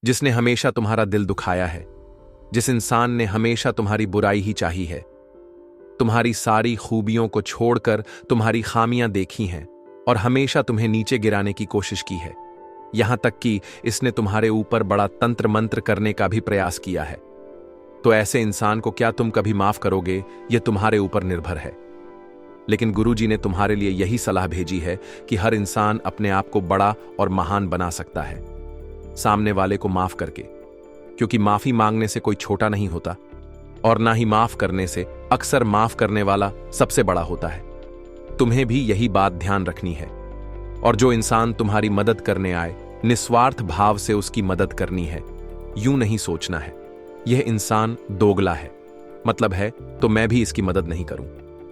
जिसने हमेशा तुम्हारा दिल दुखाया है, जिस इंसान ने हमेशा तुम्हारी बुराई ही चाही है, तुम्हारी सारी खूबियों को छोड़कर तुम्हारी खामियां देखी हैं और हमेशा तुम्हें नीचे गिराने की कोशिश की है, यहां तक कि इसने तुम्हारे ऊपर बड़ा तंत्र मंत्र करने का भी प्रयास किया है। तो ऐसे इंसान को क्या तुम कभी माफ करोगे, यह तुम्हारे ऊपर निर्भर है। लेकिन गुरुजी ने तुम्हारे लिए यही सलाह भेजी है कि हर इंसान अपने आप को बड़ा और महान बना सकता है सामने वाले को माफ करके, क्योंकि माफी मांगने से कोई छोटा नहीं होता और ना ही माफ करने से अक्सर माफ करने वाला सबसे बड़ा होता है। तुम्हें भी यही बात ध्यान रखनी है। और जो इंसान तुम्हारी मदद करने आए, निस्वार्थ भाव से उसकी मदद करनी है। यूं नहीं सोचना है यह इंसान दोगला है, मतलब है तो मैं भी इसकी मदद नहीं करूं।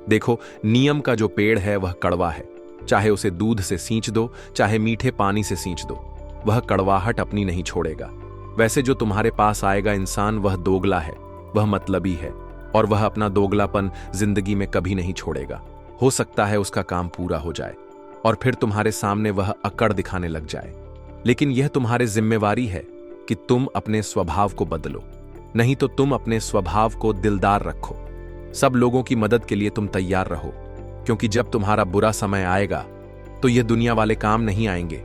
देखो, नियम का जो पेड़ है वह कड़वा है, चाहे उसे दूध से सींच दो, चाहे मीठे पानी से सींच दो, वह कड़वाहट अपनी नहीं छोड़ेगा। वैसे जो तुम्हारे पास आएगा इंसान, वह दोगला है, वह मतलबी है और वह अपना दोगलापन जिंदगी में कभी नहीं छोड़ेगा। हो सकता है उसका काम पूरा हो जाए और फिर तुम्हारे सामने वह अकड़ दिखाने लग जाए, लेकिन यह तुम्हारी जिम्मेवारी है कि तुम अपने स्वभाव को बदलो, नहीं तो तुम अपने स्वभाव को दिलदार रखो। सब लोगों की मदद के लिए तुम तैयार रहो, क्योंकि जब तुम्हारा बुरा समय आएगा तो यह दुनिया वाले काम नहीं आएंगे,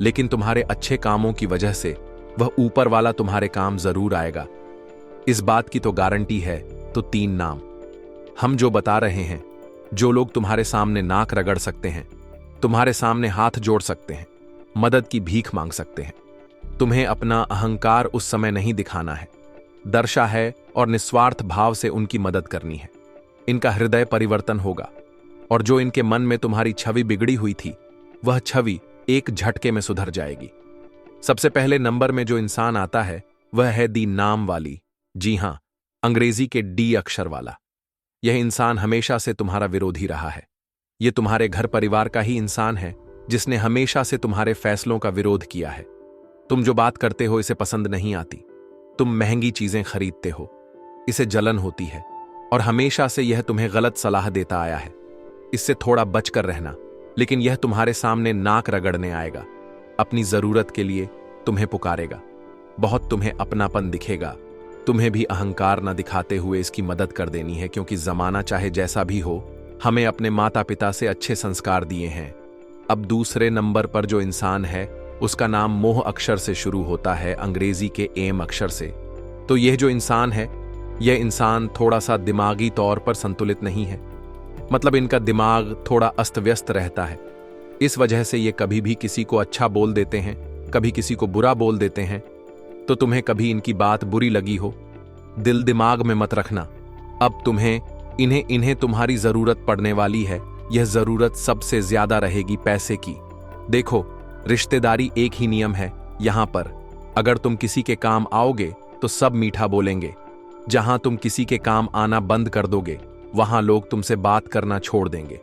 लेकिन तुम्हारे अच्छे कामों की वजह से वह ऊपर वाला तुम्हारे काम जरूर आएगा। इस बात की तो गारंटी है। तो 3 नाम हम जो बता रहे हैं, जो लोग तुम्हारे सामने नाक रगड़ सकते हैं, तुम्हारे सामने हाथ जोड़ सकते हैं, मदद की भीख मांग सकते हैं। तुम्हें अपना अहंकार उस समय नहीं दिखाना है, दर्शा है और निस्वार्थ भाव से उनकी मदद करनी है। इनका हृदय परिवर्तन होगा और जो इनके मन में तुम्हारी छवि बिगड़ी हुई थी, वह छवि एक झटके में सुधर जाएगी। सबसे पहले नंबर में जो इंसान आता है वह है दी नाम वाली, जी हां, अंग्रेजी के डी अक्षर वाला। यह इंसान हमेशा से तुम्हारा विरोधी रहा है। यह तुम्हारे घर परिवार का ही इंसान है जिसने हमेशा से तुम्हारे फैसलों का विरोध किया है। तुम जो बात करते हो इसे पसंद नहीं आती, तुम महंगी चीजें खरीदते हो, इसे जलन होती है और हमेशा से यह तुम्हें गलत सलाह देता आया है। इससे थोड़ा बचकर रहना, लेकिन यह तुम्हारे सामने नाक रगड़ने आएगा, अपनी जरूरत के लिए तुम्हें पुकारेगा, बहुत तुम्हें अपनापन दिखेगा। तुम्हें भी अहंकार न दिखाते हुए इसकी मदद कर देनी है, क्योंकि जमाना चाहे जैसा भी हो, हमें अपने माता पिता से अच्छे संस्कार दिए हैं। अब दूसरे नंबर पर जो इंसान है उसका नाम मोह अक्षर से शुरू होता है, अंग्रेजी के एम अक्षर से। तो यह जो इंसान है, यह इंसान थोड़ा सा दिमागी तौर पर संतुलित नहीं है, मतलब इनका दिमाग थोड़ा अस्त व्यस्त रहता है। इस वजह से ये कभी भी किसी को अच्छा बोल देते हैं, कभी किसी को बुरा बोल देते हैं। तो तुम्हें कभी इनकी बात बुरी लगी हो, दिल दिमाग में मत रखना। अब इन्हें तुम्हारी जरूरत पड़ने वाली है। यह जरूरत सबसे ज्यादा रहेगी पैसे की। देखो, रिश्तेदारी एक ही नियम है यहां पर। अगर तुम किसी के काम आओगे तो सब मीठा बोलेंगे। जहां तुम किसी के काम आना बंद कर दोगे, वहां लोग तुमसे बात करना छोड़ देंगे,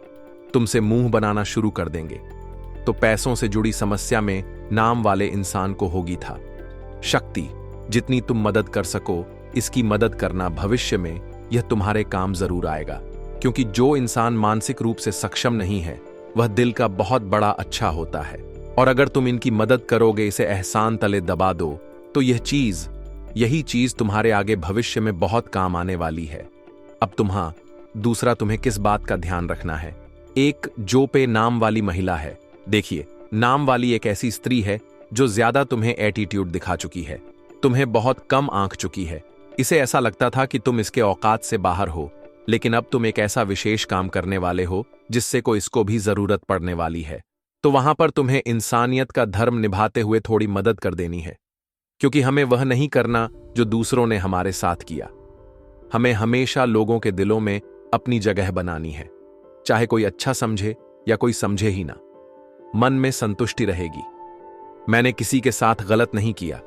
तुमसे मुंह बनाना शुरू कर देंगे। तो पैसों से जुड़ी समस्या में नाम वाले इंसान को होगी था शक्ति। जितनी तुम मदद कर सको, इसकी मदद करना। भविष्य में यह तुम्हारे काम जरूर आएगा, क्योंकि जो इंसान मानसिक रूप से सक्षम नहीं है, वह दिल का बहुत बड़ा अच्छा होता है। और अगर तुम इनकी मदद करोगे, इसे एहसान तले दबा दो, तो यही चीज तुम्हारे आगे भविष्य में बहुत काम आने वाली है। अब दूसरा तुम्हें किस बात का ध्यान रखना है। एक जो पे नाम वाली महिला है। देखिए, नाम वाली एक ऐसी स्त्री है जो ज्यादा तुम्हें एटीट्यूड दिखा चुकी है, तुम्हें बहुत कम आंक चुकी है। इसे ऐसा लगता था कि तुम इसके औकात से बाहर हो, लेकिन अब तुम एक ऐसा विशेष काम करने वाले हो जिससे को इसको भी जरूरत पड़ने वाली है। तो वहां पर तुम्हें इंसानियत का धर्म निभाते हुए थोड़ी मदद कर देनी है, क्योंकि हमें वह नहीं करना जो दूसरों ने हमारे साथ किया। हमें हमेशा लोगों के दिलों में अपनी जगह बनानी है, चाहे कोई अच्छा समझे या कोई समझे ही ना। मन में संतुष्टि रहेगी, मैंने किसी के साथ गलत नहीं किया।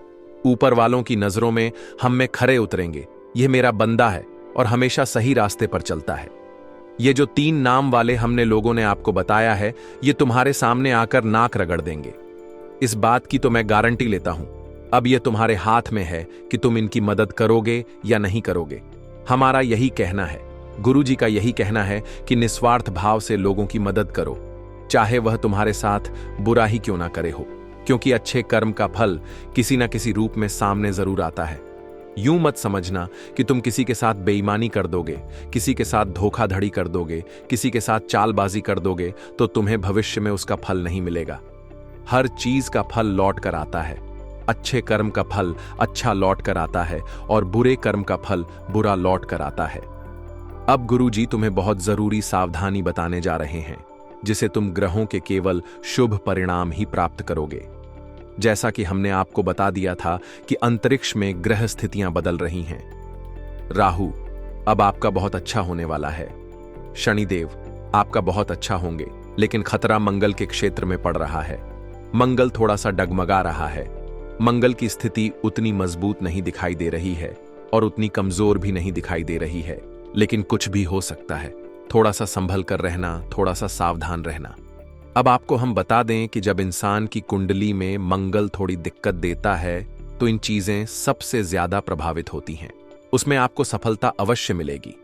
ऊपर वालों की नजरों में हम में खरे उतरेंगे, यह मेरा बंदा है और हमेशा सही रास्ते पर चलता है। ये जो 3 नाम वाले हमने लोगों ने आपको बताया है, ये तुम्हारे सामने आकर नाक रगड़ देंगे। इस बात की तो मैं गारंटी लेता हूं। अब यह तुम्हारे हाथ में है कि तुम इनकी मदद करोगे या नहीं करोगे। हमारा यही कहना है, गुरुजी का यही कहना है कि निस्वार्थ भाव से लोगों की मदद करो, चाहे वह तुम्हारे साथ बुरा ही क्यों ना करे हो। क्योंकि अच्छे कर्म का फल किसी न किसी रूप में सामने जरूर आता है। यूं मत समझना कि तुम किसी के साथ बेईमानी कर दोगे, किसी के साथ धोखाधड़ी कर दोगे, किसी के साथ चालबाजी कर दोगे तो तुम्हें भविष्य में उसका फल नहीं मिलेगा। हर चीज का फल लौट कर आता है। अच्छे कर्म का फल अच्छा लौट कर आता है और बुरे कर्म का फल बुरा लौट कर आता है। अब गुरुजी तुम्हें बहुत जरूरी सावधानी बताने जा रहे हैं, जिसे तुम ग्रहों के केवल शुभ परिणाम ही प्राप्त करोगे। जैसा कि हमने आपको बता दिया था कि अंतरिक्ष में ग्रह स्थितियां बदल रही हैं। राहु अब आपका बहुत अच्छा होने वाला है। शनिदेव आपका बहुत अच्छा होंगे, लेकिन खतरा मंगल के क्षेत्र में पड़ रहा है। मंगल थोड़ा सा डगमगा रहा है। मंगल की स्थिति उतनी मजबूत नहीं दिखाई दे रही है और उतनी कमजोर भी नहीं दिखाई दे रही है, लेकिन कुछ भी हो सकता है। थोड़ा सा संभल कर रहना, थोड़ा सा सावधान रहना। अब आपको हम बता दें कि जब इंसान की कुंडली में मंगल थोड़ी दिक्कत देता है तो इन चीजें सबसे ज्यादा प्रभावित होती हैं। उसमें आपको सफलता अवश्य मिलेगी।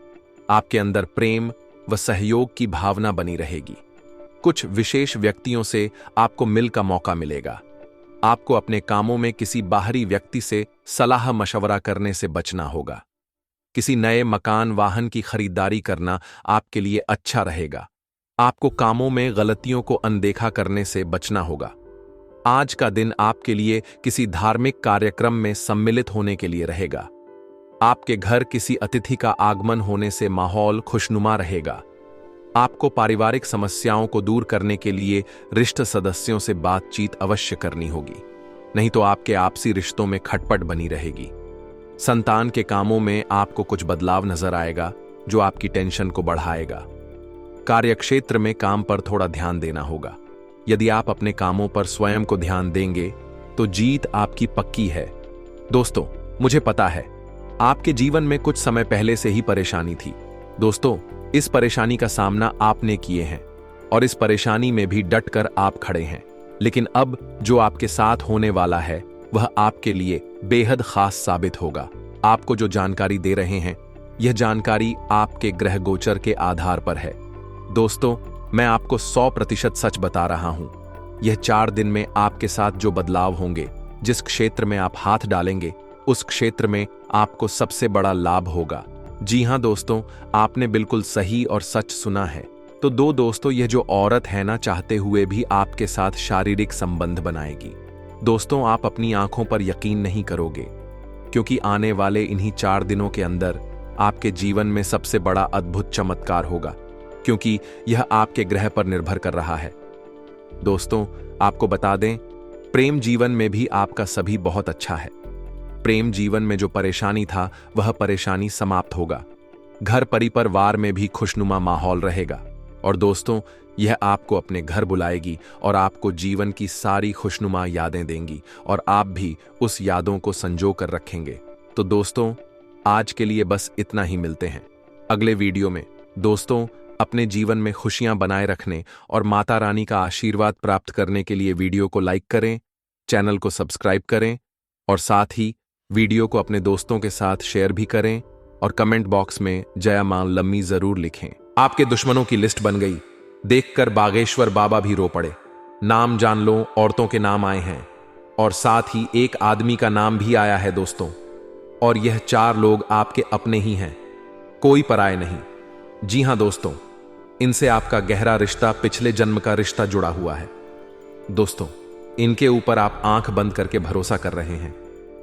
आपके अंदर प्रेम व सहयोग की भावना बनी रहेगी। कुछ विशेष व्यक्तियों से आपको मिल का मौका मिलेगा। आपको अपने कामों में किसी बाहरी व्यक्ति से सलाह मशवरा करने से बचना होगा। किसी नए मकान वाहन की खरीदारी करना आपके लिए अच्छा रहेगा। आपको कामों में गलतियों को अनदेखा करने से बचना होगा। आज का दिन आपके लिए किसी धार्मिक कार्यक्रम में सम्मिलित होने के लिए रहेगा। आपके घर किसी अतिथि का आगमन होने से माहौल खुशनुमा रहेगा। आपको पारिवारिक समस्याओं को दूर करने के लिए रिश्ते सदस्यों से बातचीत अवश्य करनी होगी, नहीं तो आपके आपसी रिश्तों में खटपट बनी रहेगी। संतान के कामों में आपको कुछ बदलाव नजर आएगा जो आपकी टेंशन को बढ़ाएगा। कार्यक्षेत्र में काम पर थोड़ा ध्यान देना होगा। यदि आप अपने कामों पर स्वयं को ध्यान देंगे तो जीत आपकी पक्की है। दोस्तों, मुझे पता है आपके जीवन में कुछ समय पहले से ही परेशानी थी। दोस्तों, इस परेशानी का सामना आपने किए हैं और इस परेशानी में भी डटकर आप खड़े हैं। लेकिन अब जो आपके साथ होने वाला है वह आपके लिए बेहद खास साबित होगा। आपको जो जानकारी दे रहे हैं, यह जानकारी आपके ग्रह गोचर के आधार पर है। दोस्तों, मैं आपको 100% सच बता रहा हूं। यह 4 दिन में आपके साथ जो बदलाव होंगे, जिस क्षेत्र में आप हाथ डालेंगे उस क्षेत्र में आपको सबसे बड़ा लाभ होगा। जी हां दोस्तों, आपने बिल्कुल सही और सच सुना है। तो दोस्तों, यह जो औरत है ना, चाहते हुए भी आपके साथ शारीरिक संबंध बनाएगी। दोस्तों, आप अपनी आंखों पर यकीन नहीं करोगे, क्योंकि आने वाले इन्हीं 4 दिनों के अंदर आपके जीवन में सबसे बड़ा अद्भुत चमत्कार होगा, क्योंकि यह आपके ग्रह पर निर्भर कर रहा है। दोस्तों, आपको बता दें, प्रेम जीवन में भी आपका सभी बहुत अच्छा है। प्रेम जीवन में जो परेशानी था वह परेशानी समाप्त होगा। घर परिवार में भी खुशनुमा माहौल रहेगा। और दोस्तों, यह आपको अपने घर बुलाएगी और आपको जीवन की सारी खुशनुमा यादें देंगी और आप भी उस यादों को संजो कर रखेंगे। तो दोस्तों, आज के लिए बस इतना ही। मिलते हैं अगले वीडियो में। दोस्तों, अपने जीवन में खुशियां बनाए रखने और माता रानी का आशीर्वाद प्राप्त करने के लिए वीडियो को लाइक करें, चैनल को सब्सक्राइब करें और साथ ही वीडियो को अपने दोस्तों के साथ शेयर भी करें और कमेंट बॉक्स में जय मां लम्मी जरूर लिखें। आपके दुश्मनों की लिस्ट बन गई, देखकर बागेश्वर बाबा भी रो पड़े। नाम जान लो, औरतों के नाम आए हैं और साथ ही एक आदमी का नाम भी आया है दोस्तों। और यह 4 लोग आपके अपने ही हैं, कोई पराये नहीं। जी हां दोस्तों, इनसे आपका गहरा रिश्ता, पिछले जन्म का रिश्ता जुड़ा हुआ है। दोस्तों, इनके ऊपर आप आंख बंद करके भरोसा कर रहे हैं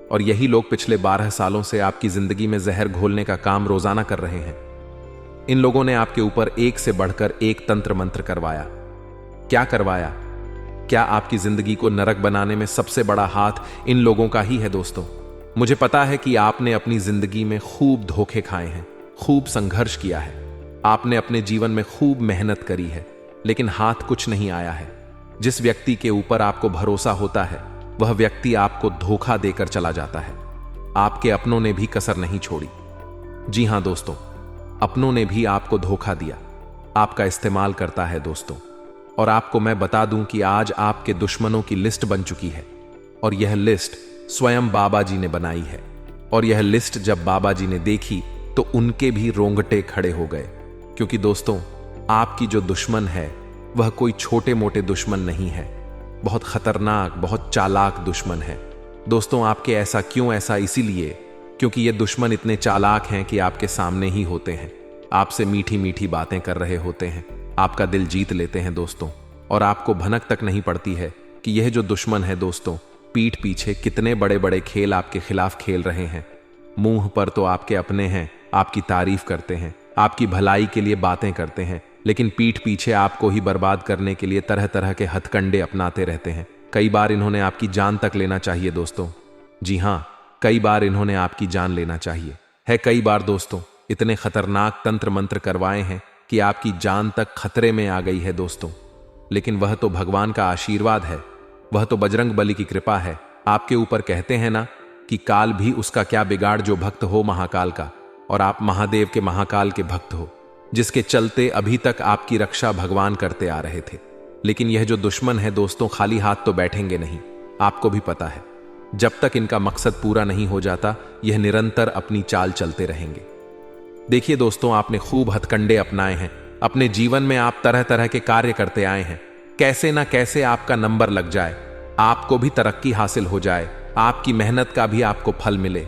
और यही लोग पिछले 12 सालों से आपकी जिंदगी में जहर घोलने का काम रोजाना कर रहे हैं। इन लोगों ने आपके ऊपर एक से बढ़कर एक तंत्र मंत्र करवाया। क्या करवाया? क्या आपकी जिंदगी को नरक बनाने में सबसे बड़ा हाथ इन लोगों का ही है दोस्तों। मुझे पता है कि आपने अपनी जिंदगी में खूब धोखे खाए हैं, खूब संघर्ष किया है, आपने अपने जीवन में खूब मेहनत करी है, लेकिन हाथ कुछ नहीं आया है। जिस व्यक्ति के ऊपर आपको भरोसा होता है वह व्यक्ति आपको धोखा देकर चला जाता है। आपके अपनों ने भी कसर नहीं छोड़ी। जी हां दोस्तों, अपनों ने भी आपको धोखा दिया, आपका इस्तेमाल करता है दोस्तों। और आपको मैं बता दूं कि आज आपके दुश्मनों की लिस्ट बन चुकी है और यह लिस्ट स्वयं बाबा जी ने बनाई है। और यह लिस्ट जब बाबा जी ने देखी तो उनके भी रोंगटे खड़े हो गए, क्योंकि दोस्तों, आपकी जो दुश्मन है वह कोई छोटे मोटे दुश्मन नहीं है। बहुत खतरनाक, बहुत चालाक दुश्मन है। दोस्तों, आपके ऐसा क्यों? ऐसा इसीलिए क्योंकि ये दुश्मन इतने चालाक हैं कि आपके सामने ही होते हैं, आपसे मीठी मीठी बातें कर रहे होते हैं, आपका दिल जीत लेते हैं दोस्तों, और आपको भनक तक नहीं पड़ती है कि यह जो दुश्मन है दोस्तों, पीठ पीछे कितने बड़े बड़े खेल आपके खिलाफ खेल रहे हैं। मुंह पर तो आपके अपने हैं, आपकी तारीफ करते हैं, आपकी भलाई के लिए बातें करते हैं, लेकिन पीठ पीछे आपको ही बर्बाद करने के लिए तरह तरह के हथकंडे अपनाते रहते हैं। कई बार इन्होंने आपकी जान तक लेना चाहिए दोस्तों। जी हां, कई बार इन्होंने आपकी जान लेना चाहिए है। कई बार दोस्तों इतने खतरनाक तंत्र मंत्र करवाए हैं कि आपकी जान तक खतरे में आ गई है दोस्तों। लेकिन वह तो भगवान का आशीर्वाद है, वह तो बजरंग बली की कृपा है आपके ऊपर। कहते हैं ना कि काल भी उसका क्या बिगाड़ जो भक्त हो महाकाल का, और आप महादेव के महाकाल के भक्त हो, जिसके चलते अभी तक आपकी रक्षा भगवान करते आ रहे थे। लेकिन यह जो दुश्मन है दोस्तों, खाली हाथ तो बैठेंगे नहीं, आपको भी पता है। जब तक इनका मकसद पूरा नहीं हो जाता, यह निरंतर अपनी चाल चलते रहेंगे। देखिए दोस्तों, आपने खूब हथकंडे अपनाए हैं, अपने जीवन में आप तरह तरह के कार्य करते आए हैं। कैसे ना कैसे आपका नंबर लग जाए, आपको भी तरक्की हासिल हो जाए, आपकी मेहनत का भी आपको फल मिले।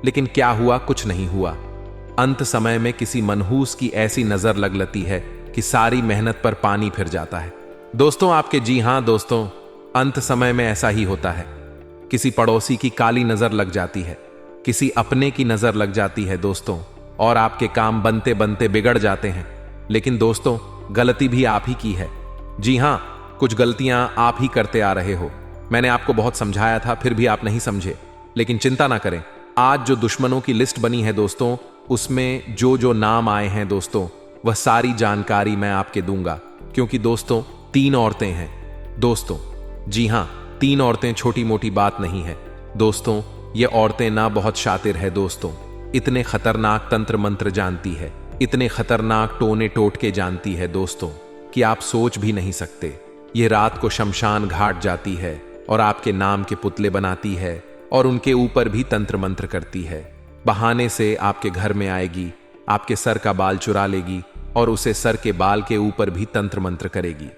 लेकिन क्या हुआ? कुछ नहीं हुआ। अंत समय में किसी मनहूस की ऐसी नजर लग लेती है कि सारी मेहनत पर पानी फिर जाता है दोस्तों आपके। जी हां दोस्तों, अंत समय में ऐसा ही होता है। किसी पड़ोसी की काली नजर लग जाती है, किसी अपने की नजर लग जाती है दोस्तों, और आपके काम बनते बनते बिगड़ जाते हैं। लेकिन दोस्तों, गलती भी आप ही की है। जी हां, कुछ गलतियां आप ही करते आ रहे हो। मैंने आपको बहुत समझाया था, फिर भी आप नहीं समझे। लेकिन चिंता ना करें, आज जो दुश्मनों की लिस्ट बनी है दोस्तों, उसमें जो जो नाम आए हैं दोस्तों, वह सारी जानकारी मैं आपके दूंगा। क्योंकि दोस्तों 3 औरतें हैं दोस्तों। जी हां, 3 औरतें छोटी मोटी बात नहीं है दोस्तों। ये औरतें ना बहुत शातिर है दोस्तों, इतने खतरनाक तंत्र मंत्र जानती है, इतने खतरनाक टोने टोटके जानती है दोस्तों कि आप सोच भी नहीं सकते। ये रात को शमशान घाट जाती है और आपके नाम के पुतले बनाती है, और उनके ऊपर भी तंत्र मंत्र करती है। बहाने से आपके घर में आएगी, आपके सर का बाल चुरा लेगी, और उसे सर के बाल के ऊपर भी तंत्र मंत्र करेगी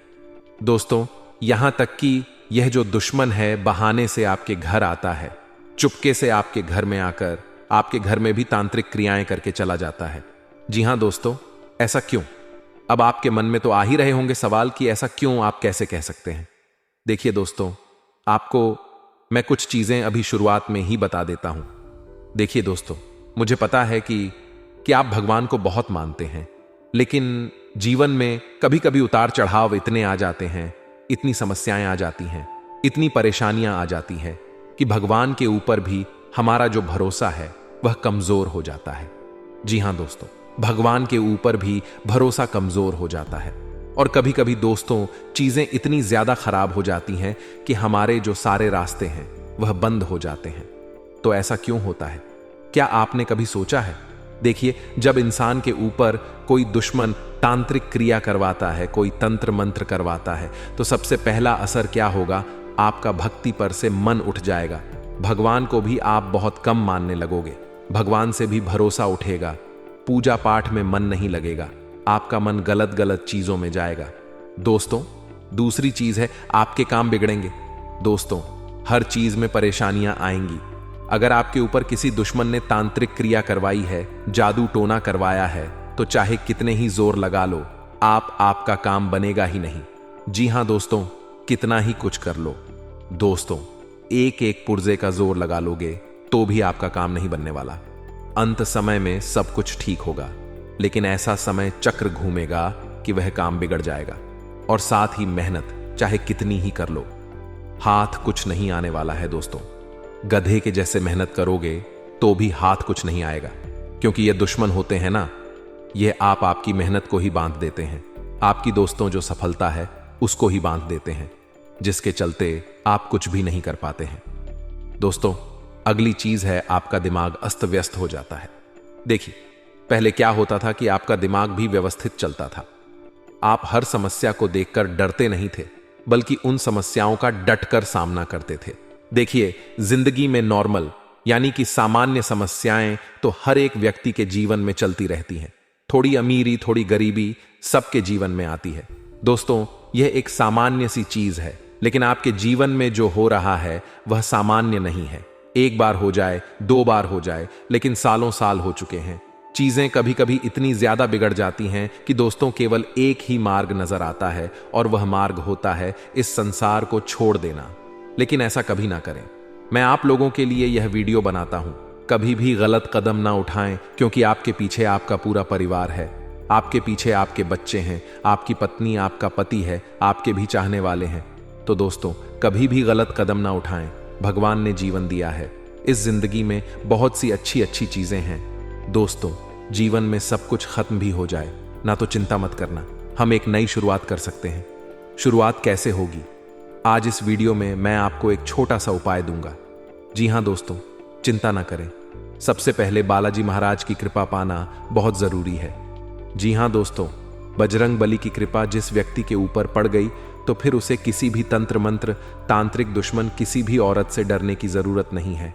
दोस्तों। यहां तक कि यह जो दुश्मन है बहाने से आपके घर आता है, चुपके से आपके घर में आकर आपके घर में भी तांत्रिक क्रियाएं करके चला जाता है। जी हां दोस्तों, ऐसा क्यों? अब आपके मन में तो आ ही रहे होंगे सवाल कि ऐसा क्यों, आप कैसे कह सकते हैं। देखिए दोस्तों, आपको मैं कुछ चीजें अभी शुरुआत में ही बता देता हूं। देखिए दोस्तों, मुझे पता है कि आप भगवान को बहुत मानते हैं, लेकिन जीवन में कभी कभी उतार चढ़ाव इतने आ जाते हैं, इतनी समस्याएं आ जाती हैं, इतनी परेशानियां आ जाती हैं कि भगवान के ऊपर भी हमारा जो भरोसा है वह कमजोर हो जाता है। जी हां दोस्तों, भगवान के ऊपर भी भरोसा कमजोर हो जाता है। और कभी कभी दोस्तों चीजें इतनी ज्यादा खराब हो जाती हैं कि हमारे जो सारे रास्ते हैं वह बंद हो जाते हैं। तो ऐसा क्यों होता है? क्या आपने कभी सोचा है? देखिए, जब इंसान के ऊपर कोई दुश्मन तांत्रिक क्रिया करवाता है, कोई तंत्र मंत्र करवाता है, तो सबसे पहला असर क्या होगा? आपका भक्ति पर से मन उठ जाएगा। भगवान को भी आप बहुत कम मानने लगोगे, भगवान से भी भरोसा उठेगा, पूजा पाठ में मन नहीं लगेगा, आपका मन गलत गलत चीजों में जाएगा। दोस्तों, दूसरी चीज है, आपके काम बिगड़ेंगे। दोस्तों, हर चीज में परेशानियां आएंगी। अगर आपके ऊपर किसी दुश्मन ने तांत्रिक क्रिया करवाई है, जादू टोना करवाया है, तो चाहे कितने ही जोर लगा लो, आपका काम बनेगा ही नहीं। जी हां दोस्तों, कितना ही कुछ कर लो दोस्तों, एक एक पुर्जे का जोर लगा लोगे तो भी आपका काम नहीं बनने वाला। अंत समय में सब कुछ ठीक होगा, लेकिन ऐसा समय चक्र घूमेगा कि वह काम बिगड़ जाएगा। और साथ ही मेहनत चाहे कितनी ही कर लो, हाथ कुछ नहीं आने वाला है दोस्तों। गधे के जैसे मेहनत करोगे तो भी हाथ कुछ नहीं आएगा, क्योंकि ये दुश्मन होते हैं ना, ये आपकी मेहनत को ही बांध देते हैं। आपकी दोस्तों जो सफलता है उसको ही बांध देते हैं, जिसके चलते आप कुछ भी नहीं कर पाते हैं। दोस्तों, अगली चीज है, आपका दिमाग अस्त व्यस्त हो जाता है। देखिए, पहले क्या होता था कि आपका दिमाग भी व्यवस्थित चलता था। आप हर समस्या को देखकर डरते नहीं थे, बल्कि उन समस्याओं का डटकर सामना करते थे। देखिए, जिंदगी में नॉर्मल यानी कि सामान्य समस्याएं तो हर एक व्यक्ति के जीवन में चलती रहती हैं। थोड़ी अमीरी, थोड़ी गरीबी सबके जीवन में आती है। दोस्तों, यह एक सामान्य सी चीज है, लेकिन आपके जीवन में जो हो रहा है वह सामान्य नहीं है। एक बार हो जाए, 2 बार हो जाए, लेकिन सालों साल हो चुके हैं। चीजें कभी कभी इतनी ज्यादा बिगड़ जाती हैं कि दोस्तों केवल एक ही मार्ग नजर आता है और वह मार्ग होता है इस संसार को छोड़ देना। लेकिन ऐसा कभी ना करें। मैं आप लोगों के लिए यह वीडियो बनाता हूं। कभी भी गलत कदम ना उठाएं, क्योंकि आपके पीछे आपका पूरा परिवार है। आपके पीछे आपके बच्चे हैं, आपकी पत्नी, आपका पति है, आपके भी चाहने वाले हैं। तो दोस्तों, कभी भी गलत कदम ना उठाएं। भगवान ने जीवन दिया है। इस जिंदगी में बहुत सी अच्छी अच्छी चीजें हैं। दोस्तों, जीवन में सब कुछ खत्म भी हो जाए ना तो चिंता मत करना, हम एक नई शुरुआत कर सकते हैं। शुरुआत कैसे होगी? आज इस वीडियो में मैं आपको एक छोटा सा उपाय दूंगा। जी हां दोस्तों, चिंता ना करें। सबसे पहले बालाजी महाराज की कृपा पाना बहुत जरूरी है। जी हां दोस्तों, बजरंग बली की कृपा जिस व्यक्ति के ऊपर पड़ गई तो फिर उसे किसी भी तंत्र मंत्र, तांत्रिक दुश्मन, किसी भी औरत से डरने की जरूरत नहीं है।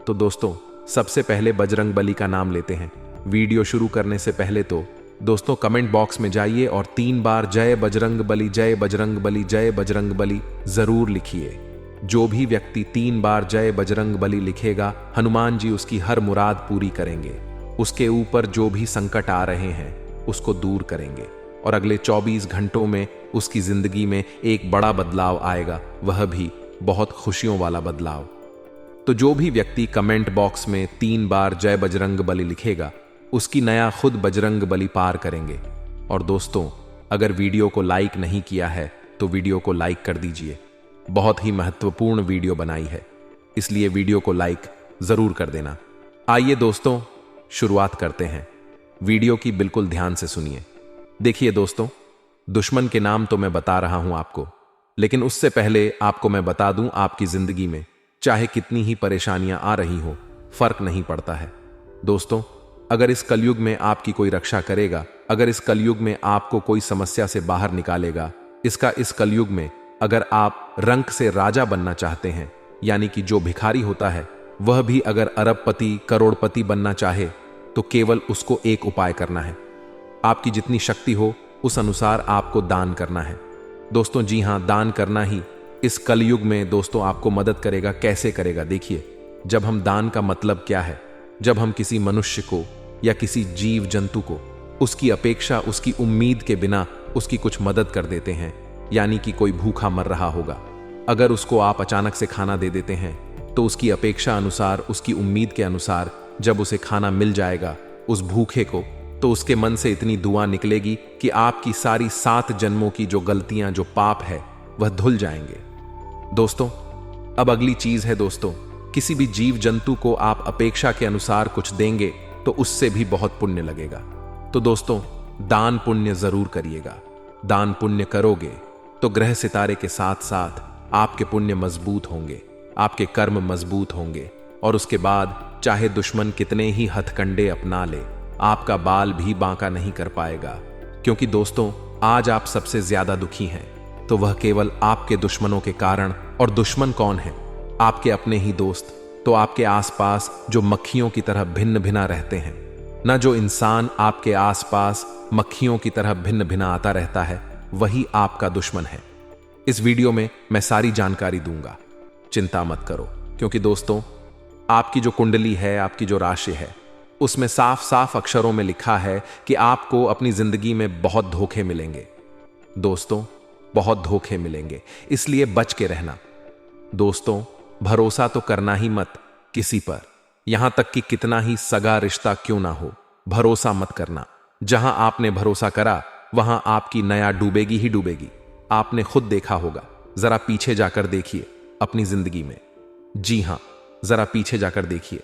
तो दोस्तों, सबसे पहले बजरंग बली का नाम लेते हैं। वीडियो शुरू करने से पहले तो दोस्तों कमेंट बॉक्स में जाइए और 3 बार जय बजरंग बली, जय बजरंग बली, जय बजरंग बली जरूर लिखिए। जो भी व्यक्ति 3 बार जय बजरंग बली लिखेगा, हनुमान जी उसकी हर मुराद पूरी करेंगे। उसके ऊपर जो भी संकट आ रहे हैं उसको दूर करेंगे और अगले 24 घंटों में उसकी जिंदगी में एक बड़ा बदलाव आएगा, वह भी बहुत खुशियों वाला बदलाव। तो जो भी व्यक्ति कमेंट बॉक्स में 3 बार जय बजरंग बली लिखेगा, उसकी नया खुद बजरंग बली पार करेंगे। और दोस्तों, अगर वीडियो को लाइक नहीं किया है तो वीडियो को लाइक कर दीजिए। बहुत ही महत्वपूर्ण वीडियो बनाई है, इसलिए वीडियो को लाइक जरूर कर देना। आइए दोस्तों, शुरुआत करते हैं। वीडियो की बिल्कुल ध्यान से सुनिए। देखिए दोस्तों, दुश्मन के नाम तो मैं बता रहा हूं आपको, लेकिन उससे पहले आपको मैं बता दूं, आपकी जिंदगी में चाहे कितनी ही परेशानियां आ रही हो, फर्क नहीं पड़ता है। दोस्तों, अगर इस कलयुग में आपकी कोई रक्षा करेगा, अगर इस कलयुग में आपको कोई समस्या से बाहर निकालेगा, इस कलयुग में अगर आप रंक से राजा बनना चाहते हैं, यानी कि जो भिखारी होता है वह भी अगर अरबपति, करोड़पति बनना चाहे, तो केवल उसको एक उपाय करना है। आपकी जितनी शक्ति हो उस अनुसार आपको दान करना है। दोस्तों जी हां, दान करना ही इस कलयुग में दोस्तों आपको मदद करेगा। कैसे करेगा? देखिए, जब हम दान का मतलब क्या है, जब हम किसी मनुष्य को या किसी जीव जंतु को उसकी अपेक्षा, उसकी उम्मीद के बिना उसकी कुछ मदद कर देते हैं, यानी कि कोई भूखा मर रहा होगा, अगर उसको आप अचानक से खाना दे देते हैं तो उसकी अपेक्षा अनुसार, उसकी उम्मीद के अनुसार जब उसे खाना मिल जाएगा उस भूखे को, तो उसके मन से इतनी दुआ निकलेगी कि आपकी सारी 7 जन्मों की जो गलतियां, जो पाप है, वह धुल जाएंगे। दोस्तों, अब अगली चीज है दोस्तों, किसी भी जीव जंतु को आप अपेक्षा के अनुसार कुछ देंगे तो उससे भी बहुत पुण्य लगेगा। तो दोस्तों, दान पुण्य जरूर करिएगा। दान पुण्य करोगे तो ग्रह सितारे के साथ साथ आपके पुण्य मजबूत होंगे, आपके कर्म मजबूत होंगे, और उसके बाद चाहे दुश्मन कितने ही हथकंडे अपना ले, आपका बाल भी बांका नहीं कर पाएगा। क्योंकि दोस्तों, आज आप सबसे ज्यादा दुखी हैं तो वह केवल आपके दुश्मनों के कारण। और दुश्मन कौन है? आपके अपने ही दोस्त। तो आपके आसपास जो मक्खियों की तरह भिन्न भिन्न रहते हैं ना, जो इंसान आपके आसपास मक्खियों की तरह भिन्न भिन्न आता रहता है, वही आपका दुश्मन है। इस वीडियो में मैं सारी जानकारी दूंगा, चिंता मत करो। क्योंकि दोस्तों, आपकी जो कुंडली है, आपकी जो राशि है, उसमें साफ साफ अक्षरों में लिखा है कि आपको अपनी जिंदगी में बहुत धोखे मिलेंगे। दोस्तों, बहुत धोखे मिलेंगे, इसलिए बच के रहना। दोस्तों, भरोसा तो करना ही मत किसी पर, यहां तक कि कितना ही सगा रिश्ता क्यों ना हो, भरोसा मत करना। जहां आपने भरोसा करा वहां आपकी नया डूबेगी ही डूबेगी। आपने खुद देखा होगा, जरा पीछे जाकर देखिए अपनी जिंदगी में। जी हां, जरा पीछे जाकर देखिए।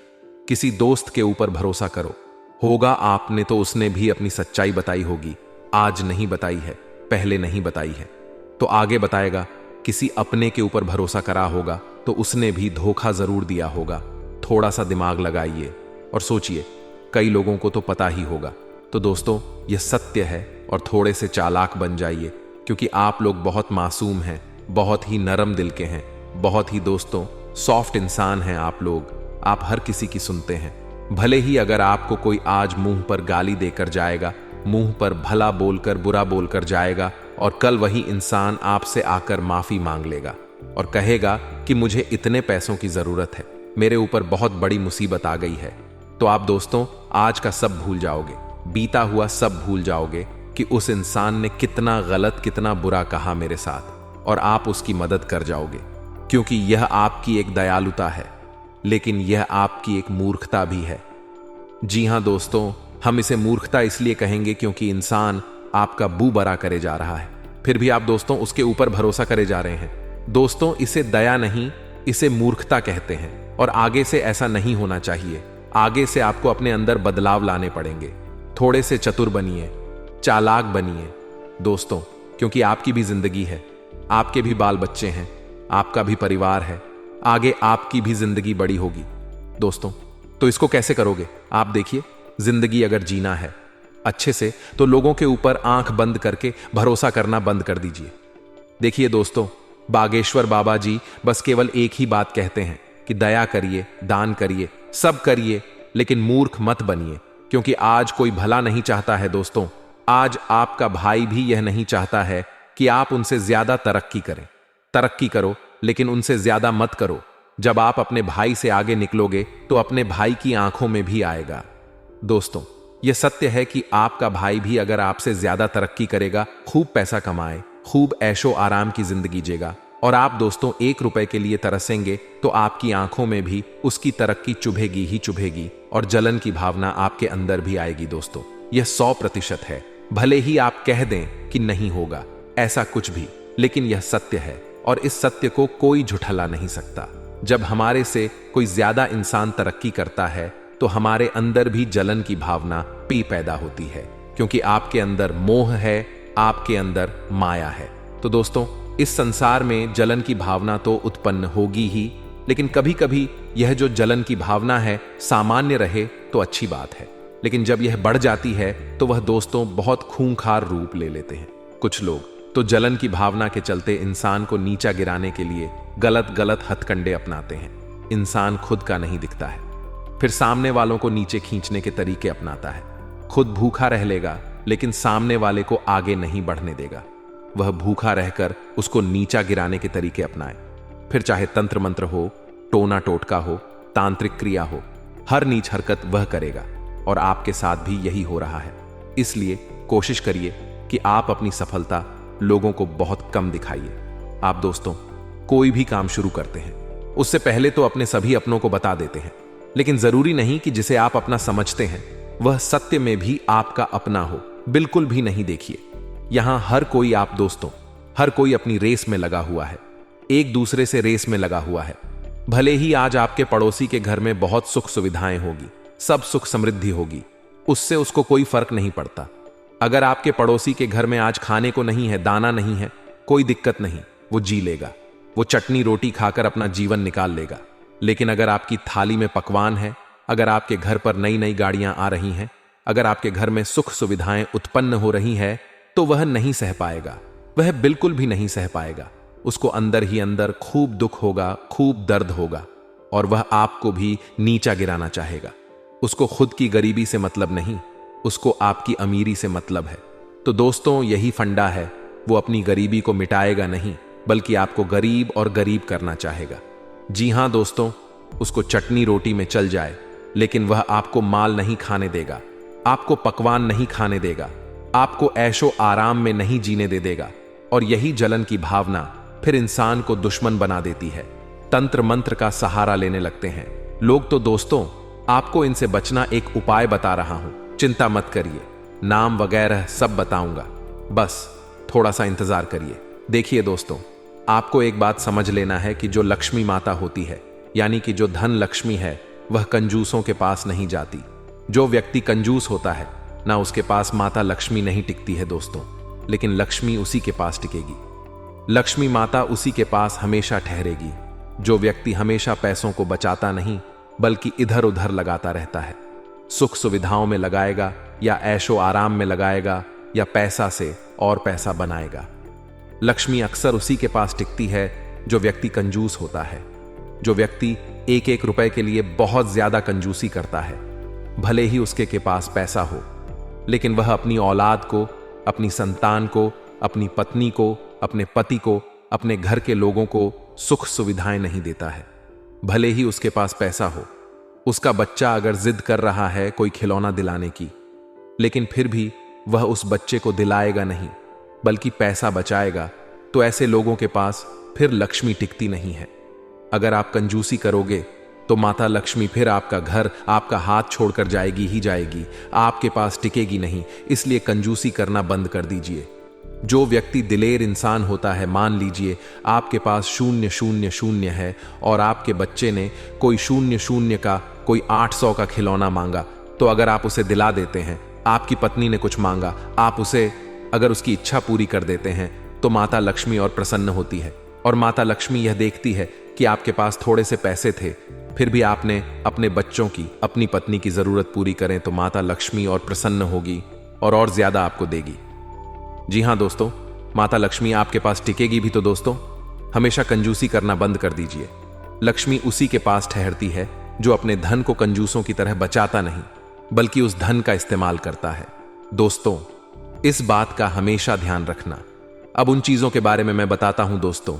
किसी दोस्त के ऊपर भरोसा करो, होगा आपने तो उसने भी अपनी सच्चाई बताई होगी। आज नहीं बताई है, पहले नहीं बताई है, तो आगे बताएगा। किसी अपने के ऊपर भरोसा करा होगा तो उसने भी धोखा जरूर दिया होगा। थोड़ा सा दिमाग लगाइए और सोचिए, कई लोगों को तो पता ही होगा। तो दोस्तों, यह सत्य है और थोड़े से चालाक बन जाइए, क्योंकि आप लोग बहुत मासूम हैं, बहुत ही नरम दिल के हैं, बहुत ही दोस्तों सॉफ्ट इंसान हैं आप लोग। आप हर किसी की सुनते हैं। भले ही अगर आपको कोई आज मुंह पर गाली देकर जाएगा, मुंह पर भला बोलकर, बुरा बोलकर जाएगा, और कल वही इंसान आपसे आकर माफी मांग लेगा और कहेगा कि मुझे इतने पैसों की जरूरत है, मेरे ऊपर बहुत बड़ी मुसीबत आ गई है। तो आप दोस्तों आज का सब भूल जाओगे, बीता हुआ सब भूल जाओगे कि उस इंसान ने कितना गलत, कितना बुरा कहा मेरे साथ, और आप उसकी मदद कर जाओगे, क्योंकि यह आपकी एक दयालुता है, लेकिन यह आपकी एक मूर्खता भी है। जी हां दोस्तों, हम इसे मूर्खता इसलिए कहेंगे क्योंकि इंसान आपका बू बरा करे जा रहा है, फिर भी आप दोस्तों उसके ऊपर भरोसा करे जा रहे हैं। दोस्तों इसे दया नहीं, इसे मूर्खता कहते हैं, और आगे से ऐसा नहीं होना चाहिए। आगे से आपको अपने अंदर बदलाव लाने पड़ेंगे। थोड़े से चतुर बनिए, चालाक बनिए दोस्तों, क्योंकि आपकी भी जिंदगी है, आपके भी बाल बच्चे हैं, आपका भी परिवार है, आगे आपकी भी जिंदगी बड़ी होगी दोस्तों। तो इसको कैसे करोगे? आप देखिए, जिंदगी अगर जीना है अच्छे से तो लोगों के ऊपर आंख बंद करके भरोसा करना बंद कर दीजिए। देखिए दोस्तों, बागेश्वर बाबा जी बस केवल एक ही बात कहते हैं कि दया करिए, दान करिए, सब करिए, लेकिन मूर्ख मत बनिए, क्योंकि आज कोई भला नहीं चाहता है दोस्तों। आज आपका भाई भी यह नहीं चाहता है कि आप उनसे ज्यादा तरक्की करें। तरक्की करो, लेकिन उनसे ज्यादा मत करो। जब आप अपने भाई से आगे निकलोगे तो अपने भाई की आंखों में भी आएगा। दोस्तों यह सत्य है कि आपका भाई भी अगर आपसे ज्यादा तरक्की करेगा, खूब पैसा कमाए, खूब ऐशो आराम की जिंदगी जिएगा, और आप दोस्तों 1 रुपए के लिए तरसेंगे, तो आपकी आंखों में भी उसकी तरक्की चुभेगी ही चुभेगी, और जलन की भावना आपके अंदर भी आएगी दोस्तों। यह 100% है। भले ही आप कह दें कि नहीं होगा ऐसा कुछ भी, लेकिन यह सत्य है, और इस सत्य को कोई झुठला नहीं सकता। जब हमारे से कोई ज्यादा इंसान तरक्की करता है तो हमारे अंदर भी जलन की भावना पैदा होती है, क्योंकि आपके अंदर मोह है, आपके अंदर माया है। तो दोस्तों इस संसार में जलन की भावना तो उत्पन्न होगी ही, लेकिन कभी कभी यह जो जलन की भावना है सामान्य रहे तो अच्छी बात है, लेकिन जब यह बढ़ जाती है तो वह दोस्तों बहुत खूंखार रूप ले लेते हैं। कुछ लोग तो जलन की भावना के चलते इंसान को नीचा गिराने के लिए गलत गलत हथकंडे अपनाते हैं। इंसान खुद का नहीं दिखता है, फिर सामने वालों को नीचे खींचने के तरीके अपनाता है। खुद भूखा रह लेगा, लेकिन सामने वाले को आगे नहीं बढ़ने देगा। वह भूखा रहकर उसको नीचा गिराने के तरीके अपनाए, फिर चाहे तंत्र मंत्र हो, टोना टोटका हो, तांत्रिक क्रिया हो, हर नीच हरकत वह करेगा, और आपके साथ भी यही हो रहा है। इसलिए कोशिश करिए कि आप अपनी सफलता लोगों को बहुत कम दिखाइए। आप दोस्तों कोई भी काम शुरू करते हैं उससे पहले तो अपने सभी अपनों को बता देते हैं, लेकिन जरूरी नहीं कि जिसे आप अपना समझते हैं वह सत्य में भी आपका अपना हो। बिल्कुल भी नहीं। देखिए, यहां हर कोई, आप दोस्तों, हर कोई अपनी रेस में लगा हुआ है, एक दूसरे से रेस में लगा हुआ है। भले ही आज आपके पड़ोसी के घर में बहुत सुख सुविधाएं होगी, सब सुख समृद्धि होगी, उससे उसको कोई फर्क नहीं पड़ता। अगर आपके पड़ोसी के घर में आज खाने को नहीं है, दाना नहीं है, कोई दिक्कत नहीं, वो जी लेगा, वो चटनी रोटी खाकर अपना जीवन निकाल लेगा। लेकिन अगर आपकी थाली में पकवान है, अगर आपके घर पर नई नई गाड़ियां आ रही हैं, अगर आपके घर में सुख सुविधाएं उत्पन्न हो रही है, तो वह नहीं सह पाएगा, वह बिल्कुल भी नहीं सह पाएगा। उसको अंदर ही अंदर खूब दुख होगा, खूब दर्द होगा, और वह आपको भी नीचा गिराना चाहेगा। उसको खुद की गरीबी से मतलब नहीं, उसको आपकी अमीरी से मतलब है। तो दोस्तों यही फंडा है, वो अपनी गरीबी को मिटाएगा नहीं, बल्कि आपको गरीब और गरीब करना चाहेगा। जी हां दोस्तों, उसको चटनी रोटी में चल जाए, लेकिन वह आपको माल नहीं खाने देगा, आपको पकवान नहीं खाने देगा, आपको ऐशो आराम में नहीं जीने दे देगा। और यही जलन की भावना फिर इंसान को दुश्मन बना देती है। तंत्र मंत्र का सहारा लेने लगते हैं लोग। तो दोस्तों आपको इनसे बचना एक उपाय बता रहा हूं, चिंता मत करिए, नाम वगैरह सब बताऊंगा, बस थोड़ा सा इंतजार करिए। देखिए दोस्तों, आपको एक बात समझ लेना है कि जो लक्ष्मी माता होती है, यानी कि जो धन लक्ष्मी है, वह कंजूसों के पास नहीं जाती। जो व्यक्ति कंजूस होता है ना, उसके पास माता लक्ष्मी नहीं टिकती है दोस्तों, लेकिन लक्ष्मी उसी के पास टिकेगी। लक्ष्मी माता उसी के पास हमेशा ठहरेगी जो व्यक्ति हमेशा पैसों को बचाता नहीं, बल्कि इधर उधर लगाता रहता है। सुख सुविधाओं में लगाएगा, या ऐशो आराम में लगाएगा, या पैसा से और पैसा बनाएगा। लक्ष्मी अक्सर उसी के पास टिकती है जो व्यक्ति कंजूस होता है, जो व्यक्ति 1-1 रुपए के लिए बहुत ज्यादा कंजूसी करता है। भले ही उसके पास पैसा हो, लेकिन वह अपनी औलाद को, अपनी संतान को, अपनी पत्नी को, अपने पति को, अपने घर के लोगों को सुख सुविधाएं नहीं देता है। भले ही उसके पास पैसा हो, उसका बच्चा अगर जिद कर रहा है कोई खिलौना दिलाने की, लेकिन फिर भी वह उस बच्चे को दिलाएगा नहीं, बल्कि पैसा बचाएगा, तो ऐसे लोगों के पास फिर लक्ष्मी टिकती नहीं है। अगर आप कंजूसी करोगे तो माता लक्ष्मी फिर आपका घर, आपका हाथ छोड़कर जाएगी ही जाएगी, आपके पास टिकेगी नहीं। इसलिए कंजूसी करना बंद कर दीजिए। जो व्यक्ति दिलेर इंसान होता है, मान लीजिए आपके पास 000 है और आपके बच्चे ने कोई 00 का, कोई 800 का खिलौना मांगा, तो अगर आप उसे दिला देते हैं, आपकी पत्नी ने कुछ मांगा, आप उसे अगर उसकी इच्छा पूरी कर देते हैं, तो माता लक्ष्मी और प्रसन्न होती है। और माता लक्ष्मी यह देखती है कि आपके पास थोड़े से पैसे थे, फिर भी आपने अपने बच्चों की, अपनी पत्नी की जरूरत पूरी करें, तो माता लक्ष्मी और प्रसन्न होगी और ज्यादा आपको देगी। जी हां दोस्तों, माता लक्ष्मी आपके पास टिकेगी भी तो दोस्तों हमेशा कंजूसी करना बंद कर दीजिए। लक्ष्मी उसी के पास ठहरती है जो अपने धन को कंजूसों की तरह बचाता नहीं, बल्कि उस धन का इस्तेमाल करता है। दोस्तों, इस बात का हमेशा ध्यान रखना। अब उन चीजों के बारे में मैं बताता हूं दोस्तों।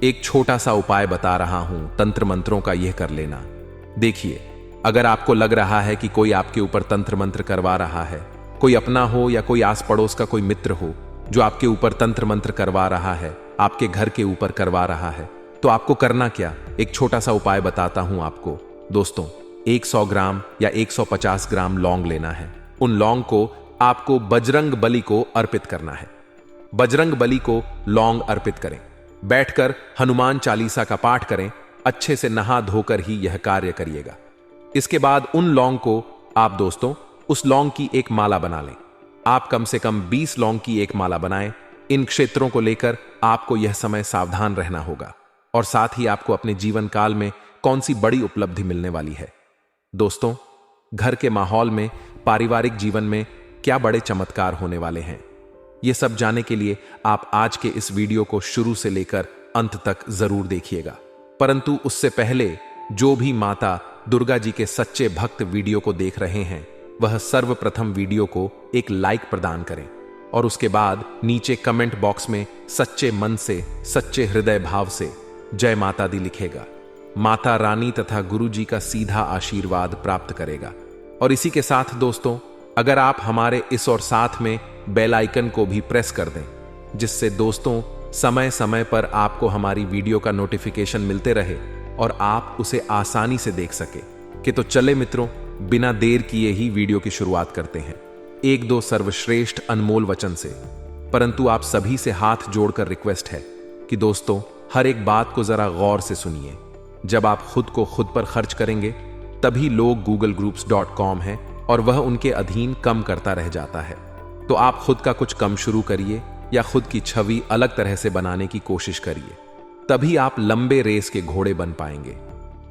एक छोटा सा उपाय बता रहा हूं, तंत्र मंत्रों का, यह कर लेना। देखिए, अगर आपको लग रहा है कि कोई आपके ऊपर तंत्र मंत्र करवा रहा है, कोई अपना हो या कोई आस पड़ोस का कोई मित्र हो जो आपके ऊपर तंत्र मंत्र करवा रहा है, आपके घर के ऊपर करवा रहा है, तो आपको करना क्या, एक छोटा सा उपाय बताता हूं आपको दोस्तों। 100 ग्राम या 150 ग्राम लौंग लेना है। उन लौंग को आपको बजरंग बली को अर्पित करना है। बजरंग बली को लौंग अर्पित करें, बैठकर हनुमान चालीसा का पाठ करें, अच्छे से नहा धोकर ही यह कार्य करिएगा। इसके बाद उन लौंग को आप दोस्तों उस लौंग की एक माला बना लें। आप कम से कम 20 लौंग की एक माला बनाएं। इन क्षेत्रों को लेकर आपको यह समय सावधान रहना होगा, और साथ ही आपको अपने जीवन काल में कौन सी बड़ी उपलब्धि मिलने वाली है। दोस्तों, घर के माहौल में, पारिवारिक जीवन में क्या बड़े चमत्कार होने वाले हैं, यह सब जानने के लिए आप आज के इस वीडियो को शुरू से लेकर अंत तक जरूर देखिएगा। परंतु उससे पहले जो भी माता दुर्गा जी के सच्चे भक्त वीडियो को देख रहे हैं, वह सर्वप्रथम वीडियो को एक लाइक प्रदान करें और उसके बाद नीचे कमेंट बॉक्स में सच्चे मन से, सच्चे हृदय भाव से जय माता दी लिखेगा। माता रानी तथा गुरु जी का सीधा आशीर्वाद प्राप्त करेगा। और इसी के साथ दोस्तों, अगर आप हमारे इस और साथ में बेल आइकन को भी प्रेस कर दें, जिससे दोस्तों समय समय पर आपको हमारी वीडियो का नोटिफिकेशन मिलते रहे और आप उसे आसानी से देख सके। कि तो चले मित्रों, बिना देर किए ही वीडियो की शुरुआत करते हैं एक दो सर्वश्रेष्ठ अनमोल वचन से। परंतु आप सभी से हाथ जोड़कर रिक्वेस्ट है कि दोस्तों हर एक बात को जरा गौर से सुनिए। जब आप खुद को खुद पर खर्च करेंगे, तभी लोग googlegroups.com है और वह उनके अधीन कम करता रह जाता है। तो आप खुद का कुछ कम शुरू करिए या खुद की छवि अलग तरह से बनाने की कोशिश करिए, तभी आप लंबे रेस के घोड़े बन पाएंगे।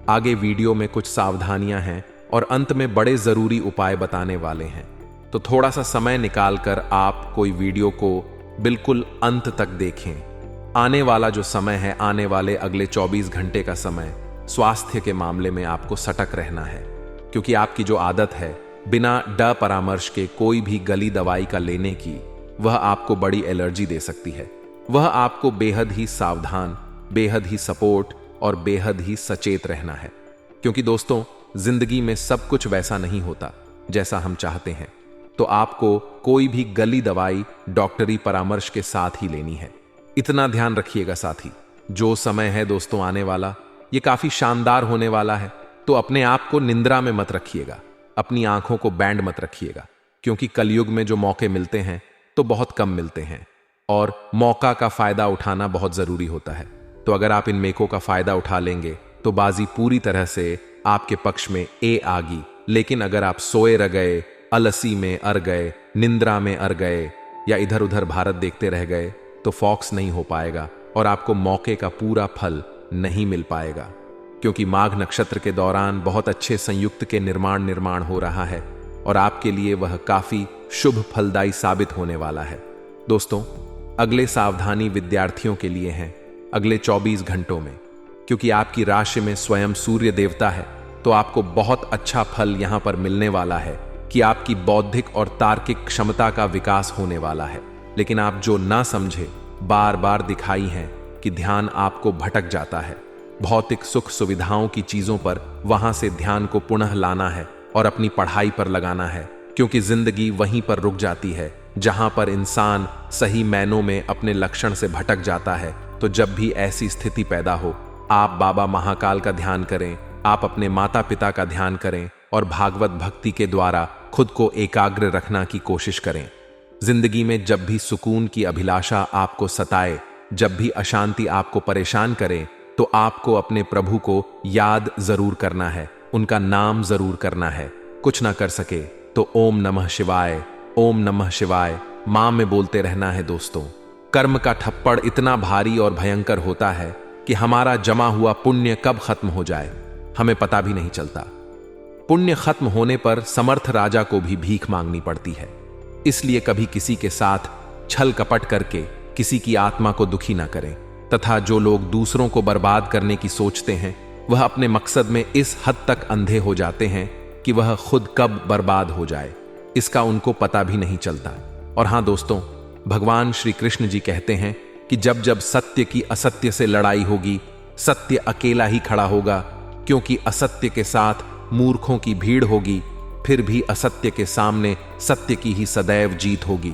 आगे वीडियो में कुछ सावधानियां हैं और अंत में बड़े जरूरी उपाय बताने वाले हैं, तो थोड़ा सा समय निकालकर आप कोई वीडियो को बिल्कुल अंत तक देखें। आने वाला जो समय है, आने वाले अगले 24 घंटे का समय, स्वास्थ्य के मामले में आपको सतर्क रहना है, क्योंकि आपकी जो आदत है बिना ड परामर्श के कोई भी गली दवाई का लेने की, वह आपको बड़ी एलर्जी दे सकती है। वह आपको बेहद ही सावधान, बेहद ही सपोर्ट और बेहद ही सचेत रहना है, क्योंकि दोस्तों जिंदगी में सब कुछ वैसा नहीं होता जैसा हम चाहते हैं। तो आपको कोई भी गली दवाई डॉक्टरी परामर्श के साथ ही लेनी है। इतना ध्यान रखिएगा साथी, जो समय है दोस्तों आने वाला, ये काफी शानदार होने वाला है। तो अपने आप को निंद्रा में मत रखिएगा, अपनी आंखों को बैंड मत रखिएगा, क्योंकि कलयुग में जो मौके मिलते हैं तो बहुत कम मिलते हैं और मौका का फायदा उठाना बहुत जरूरी होता है। तो अगर आप इन मेकों का फायदा उठा लेंगे तो बाजी पूरी तरह से आपके पक्ष में आगी। लेकिन अगर आप सोए रह गए, अलसी में अर गए, निंद्रा में अर गए या इधर उधर भारत देखते रह गए, तो फॉक्स नहीं हो पाएगा और आपको मौके का पूरा फल नहीं मिल पाएगा। क्योंकि माघ नक्षत्र के दौरान बहुत अच्छे संयुक्त के निर्माण हो रहा है और आपके लिए वह काफी शुभ फलदायी साबित होने वाला है। दोस्तों, अगले सावधानी विद्यार्थियों के लिए हैं अगले 24 घंटों में, क्योंकि आपकी राशि में स्वयं सूर्य देवता है, तो आपको बहुत अच्छा फल यहां पर मिलने वाला है कि आपकी बौद्धिक और तार्किक क्षमता का विकास होने वाला है। लेकिन आप जो ना समझे बार बार दिखाई हैं कि ध्यान आपको भटक जाता है। भौतिक सुख सुविधाओं की चीजों पर वहां से ध्यान को पुनः लाना है और अपनी पढ़ाई पर लगाना है, क्योंकि जिंदगी वहीं पर रुक जाती है जहां पर इंसान सही मायनों में अपने लक्षण से भटक जाता है। तो जब भी ऐसी स्थिति पैदा हो, आप बाबा महाकाल का ध्यान करें, आप अपने माता पिता का ध्यान करें और भागवत भक्ति के द्वारा खुद को एकाग्र रखना की कोशिश करें। जिंदगी में जब भी सुकून की अभिलाषा आपको सताए, जब भी अशांति आपको परेशान करे, तो आपको अपने प्रभु को याद जरूर करना है, उनका नाम जरूर करना है। कुछ ना कर सके तो ओम नमः शिवाय, ओम नमः शिवाय मां में बोलते रहना है। दोस्तों, कर्म का ठप्पड़ इतना भारी और भयंकर होता है कि हमारा जमा हुआ पुण्य कब खत्म हो जाए हमें पता भी नहीं चलता। पुण्य खत्म होने पर समर्थ राजा को भी भीख मांगनी पड़ती है। इसलिए कभी किसी के साथ छल कपट करके किसी की आत्मा को दुखी ना करें, तथा जो लोग दूसरों को बर्बाद करने की सोचते हैं वह अपने मकसद में इस हद तक अंधे हो जाते हैं कि वह खुद कब बर्बाद हो जाए इसका उनको पता भी नहीं चलता। और हां दोस्तों, भगवान श्री कृष्ण जी कहते हैं कि जब जब सत्य की असत्य से लड़ाई होगी, सत्य अकेला ही खड़ा होगा, क्योंकि असत्य के साथ मूर्खों की भीड़ होगी, फिर भी असत्य के सामने सत्य की ही सदैव जीत होगी।